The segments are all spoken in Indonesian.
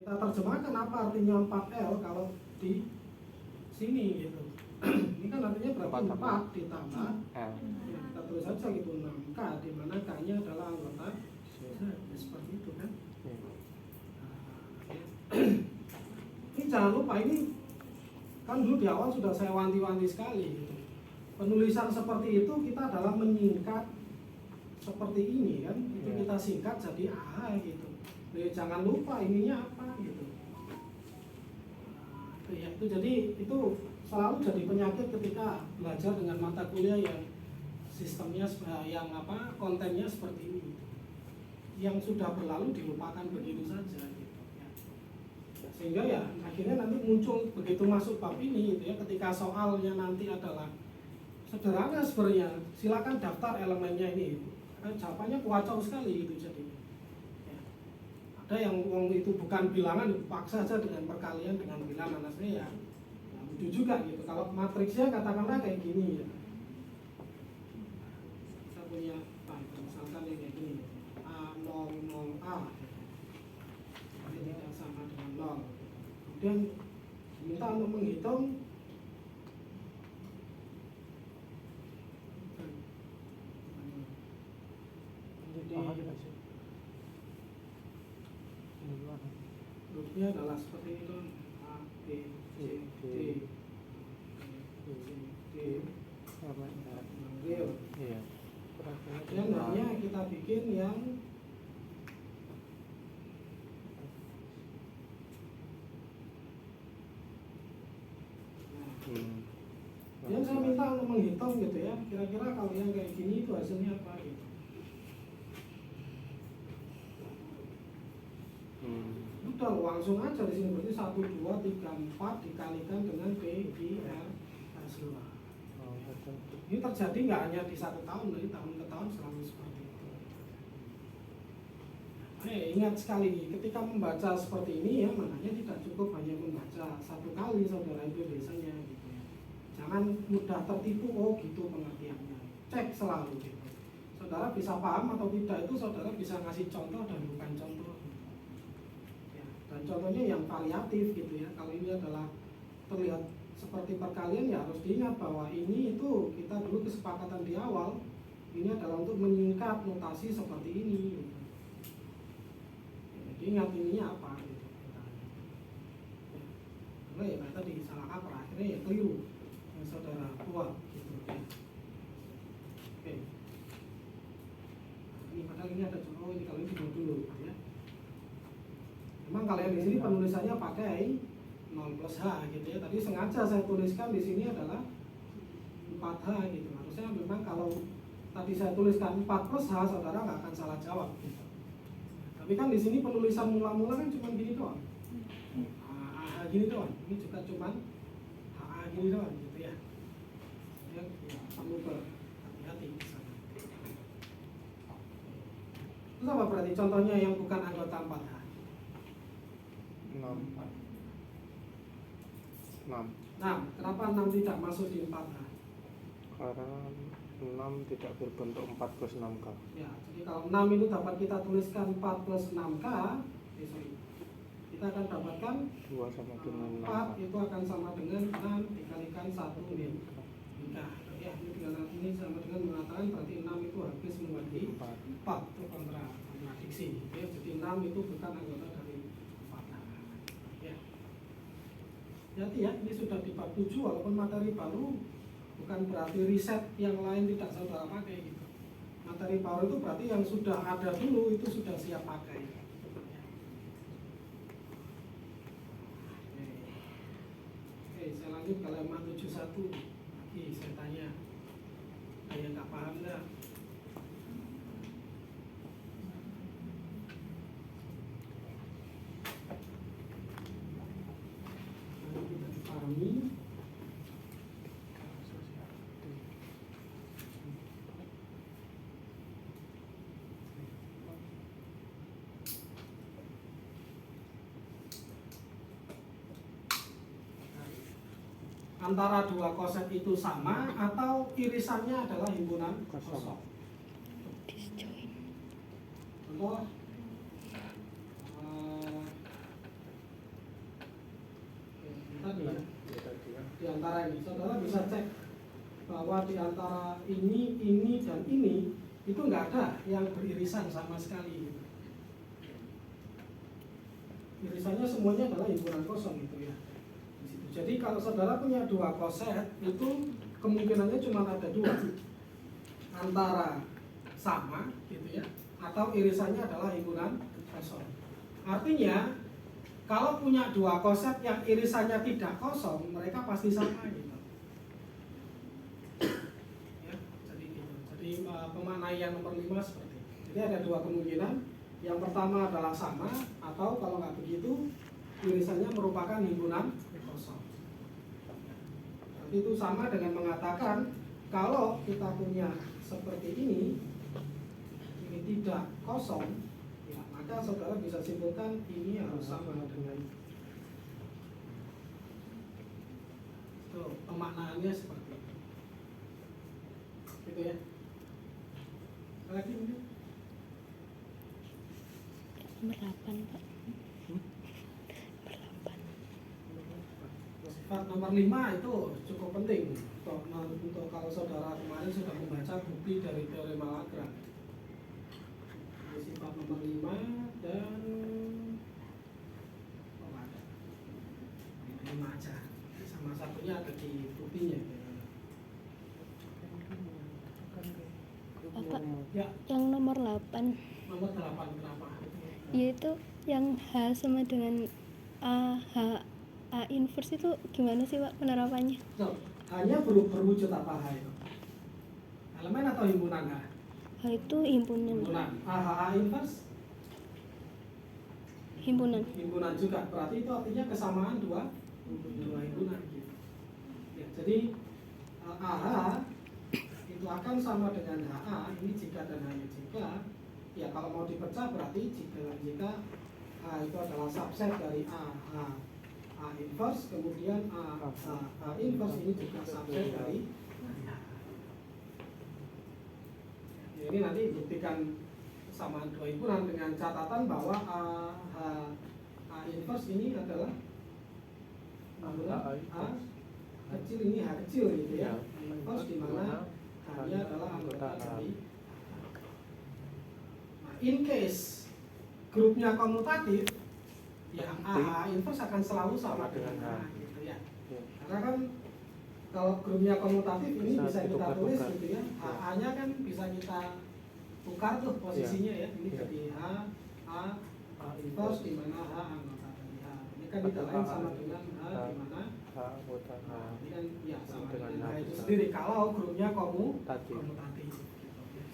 Kita terjemahkan apa artinya 4L kalau di sini gitu. Ini kan artinya berarti 4 ditambah ya, kita tulis saja gitu 6K, di mana K-nya adalah anggota ya, seperti itu kan. Ini jangan lupa, ini kan dulu di awal sudah saya wanti-wanti sekali gitu. Penulisan seperti itu kita adalah menyingkat seperti ini kan, itu kita singkat jadi A gitu. Jadi jangan lupa ininya apa gitu. Ya, itu jadi itu selalu jadi penyakit ketika belajar dengan mata kuliah yang sistemnya yang kontennya seperti ini gitu. Yang sudah berlalu dilupakan begitu saja gitu ya. Sehingga ya akhirnya nanti muncul begitu masuk bab ini gitu ya, ketika soalnya nanti adalah sederhana sebenarnya, silakan daftar elemennya ini. Jawabannya kacau sekali gitu jadinya. Ya. Ada yang itu bukan bilangan, paksa saja dengan perkalian dengan bilangan, aslinya ya lucu juga gitu. Kalau matriksnya katakanlah kayak gini ya. Kita punya misalkan yang kayak gini, A0 0A ini tidak sama dengan 0. Kemudian diminta untuk menghitung grupnya adalah seperti itu, A, B, C, D, D, real. Kemudian hanya kita bikin yang yang saya minta untuk menghitung gitu ya, kira-kira kalau yang kayak gini itu hasilnya apa gitu. Udah langsung aja di sini, berarti 1, 2, 3, 4 dikalikan dengan P, I, R, hasil. Ini terjadi nggak hanya di 1 tahun, dari tahun ke tahun selalu seperti itu. Ingat sekali, ketika membaca seperti ini ya, makanya tidak cukup hanya membaca 1 kali saudara itu biasanya gitu ya. Jangan mudah tertipu, oh gitu pengertiannya. Cek selalu gitu. Saudara bisa paham atau tidak itu saudara bisa ngasih contoh dan bukan contoh. Dan contohnya yang variatif gitu ya. Kalau ini adalah terlihat seperti perkalian ya harus diingat bahwa ini itu kita dulu kesepakatan di awal ini adalah untuk menyingkat notasi seperti ini gitu. Jadi ingat ininya apa gitu. Karena ya tadi salah kaprah, akhirnya ya keliru yang saudara buat gitu ya. Oke. Ini padahal ini ada contoh, ini kalau ini dulu ya. Memang kalau yang di sini penulisannya pakai 0 plus H gitu ya. Tadi sengaja saya tuliskan di sini adalah 4H gitu. Harusnya memang kalau tadi saya tuliskan 4 plus H, saudara nggak akan salah jawab gitu. Tapi kan di sini penulisan mula-mula kan cuma gini doang. A gini doang. Ini juga cuma A gini doang gitu ya. Ya perlu berhati-hati di sana. Terus apa berarti contohnya yang bukan anggota 4H? 6. Kenapa 6 tidak masuk di 4H? Karena 6 tidak berbentuk 4 plus 6K. Ya, jadi kalau 6 itu dapat kita tuliskan 4 plus 6K, kita akan dapatkan 2 sama dengan 4 itu akan sama dengan 6 dikalikan 1 nikah. Ya, ini sama dengan mengatakan berarti 6 itu habis menjadi 4. Itu kontradiksi. Ya, jadi 6 itu bukan anggota dari 4H. Ya. Jadi ya, ini sudah di bab 7 walaupun materi baru bukan berarti riset yang lain tidak saudara pakai gitu. Materi baru itu berarti yang sudah ada dulu itu sudah siap pakai. Oke, saya lanjut ke halaman 71. Lagi saya tanya, ada yang nggak paham nggak? Kita dipahami. Antara dua koset itu sama atau irisannya adalah himpunan kosong. Contoh antara ini. Saudara bisa cek bahwa di antara ini, dan ini itu nggak ada yang beririsan sama sekali. Irisannya semuanya adalah himpunan kosong gitu ya. Di situ. Jadi kalau saudara punya dua koset itu kemungkinannya cuma ada dua, antara sama gitu ya, atau irisannya adalah himpunan kosong. Artinya kalau punya dua koset yang irisannya tidak kosong, mereka pasti sama gitu. Ya, jadi gitu. Jadi pemaknaian nomor 5 seperti itu. Jadi ada dua kemungkinan. Yang pertama adalah sama, atau kalau nggak begitu irisannya merupakan himpunan kosong. Jadi itu sama dengan mengatakan kalau kita punya seperti ini tidak kosong, ya, maka saudara bisa simpulkan ini harus sama dengan itu. Pemaknaannya seperti itu. Gitu ya. Lagi mungkin? Nomor 8, Pak. Sifat nomor 5 itu cukup penting untuk kalau saudara kemarin sudah membaca bukti dari teorema Lagrange. Sifat nomor 5 dan ada 5 aja, sama satunya ada di buktinya. Bapak, Ya, yang nomor 8 nomor 8 kenapa? yaitu yang H sama dengan A, A inverse itu gimana sih Pak penerapannya? So, hanya berwujud apa H itu? Elemen atau himpunan H? H itu himpunan. Himpunan. A inverse? Himpunan. Himpunan juga. Berarti itu artinya kesamaan dua himpunan gitu. Ya, jadi AH itu akan sama dengan HA, ini jika dan hanya jika. Ya kalau mau dipecah berarti jika A itu adalah subset dari A inverse, kemudian A inverse ini juga subset dari ya, ini nanti buktikan kesamaan dua himpunan dengan catatan bahwa A inverse ini adalah A kecil, ini H kecil gitu ya. Inverse di mana H-nya adalah anggota dari. In case grupnya komutatif, ya A inverse akan selalu sama dengan A gitu ya. Karena kan kalau grupnya komutatif ini bisa kita tulis gitu ya. A-nya kan bisa kita tukar tuh posisinya ya. Ini jadi A inverse di mana H anggota dari H. Ini kan tidak lain sama dengan H di mana ini kan ya sama dengan H itu sendiri kalau grupnya komutatif.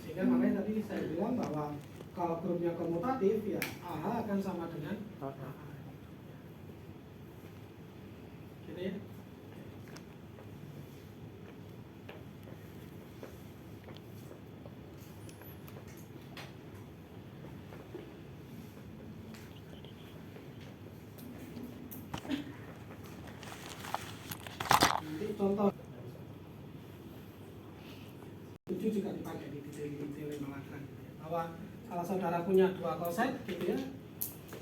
Sehingga makanya tadi saya bilang bahwa kalau grupnya komutatif ya AH akan sama dengan AA. Gitu ya. Nanti contoh 7 juga dipakai di teorema Lagrange bahwa kalau saudara punya dua koset gitu ya,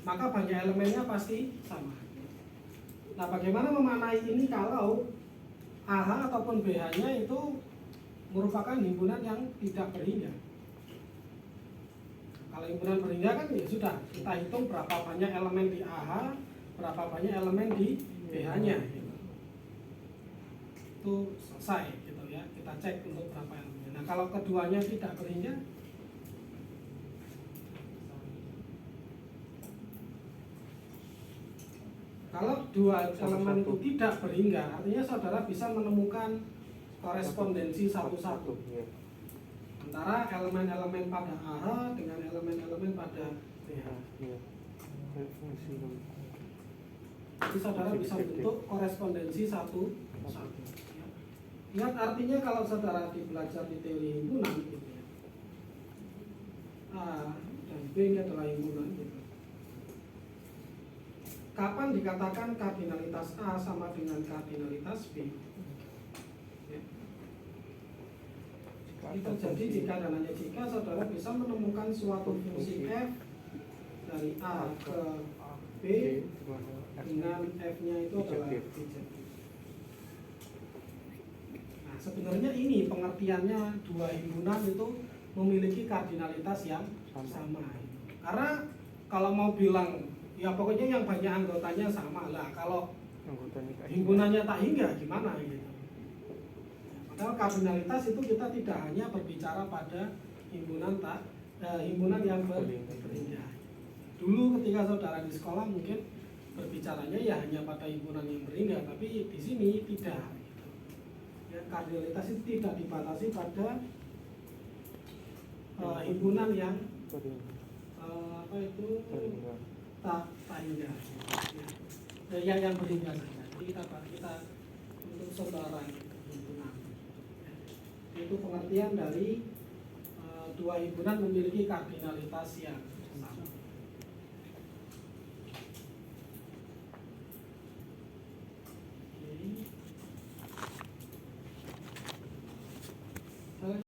maka banyak elemennya pasti sama. Nah, bagaimana memaknai ini kalau AH ataupun BH-nya itu merupakan himpunan yang tidak berhingga? Kalau himpunan berhingga kan ya sudah, kita hitung berapa banyak elemen di AH, berapa banyak elemen di BH-nya. Gitu. Itu selesai gitu ya, kita cek untuk berapa elemen. Nah, kalau keduanya tidak berhingga, kalau dua elemen itu tidak berhingga, artinya saudara bisa menemukan korespondensi satu-satu antara elemen-elemen pada AH dengan elemen-elemen pada BH. Jadi saudara bisa bentuk korespondensi satu-satu. Ingat artinya kalau saudara belajar di teori himpunan gitu ya, A dan B ini adalah himpunan gitu. Kapan dikatakan kardinalitas A sama dengan kardinalitas B? Ya. Ini terjadi jika dan hanya jika saudara bisa menemukan suatu fungsi f dari A ke B dengan f-nya itu adalah bijektif. sebenarnya ini pengertiannya dua himpunan itu memiliki kardinalitas yang sama. Karena kalau mau bilang ya pokoknya yang banyak anggotanya sama lah. Kalau Anggotanya tak himpunannya tak hingga gimana gitu. Padahal kardinalitas itu kita tidak hanya berbicara pada himpunan yang berhingga. Dulu ketika saudara di sekolah mungkin berbicaranya ya hanya pada himpunan yang berhingga, tapi di sini tidak. Gitu. Ya, kardinalitas itu tidak dibatasi pada himpunan yang apa itu tak hingga. Ya, yang berhingga saja. Jadi kita untuk saudara himpunan. Itu pengertian dari dua himpunan memiliki kardinalitas yang sama. Oke.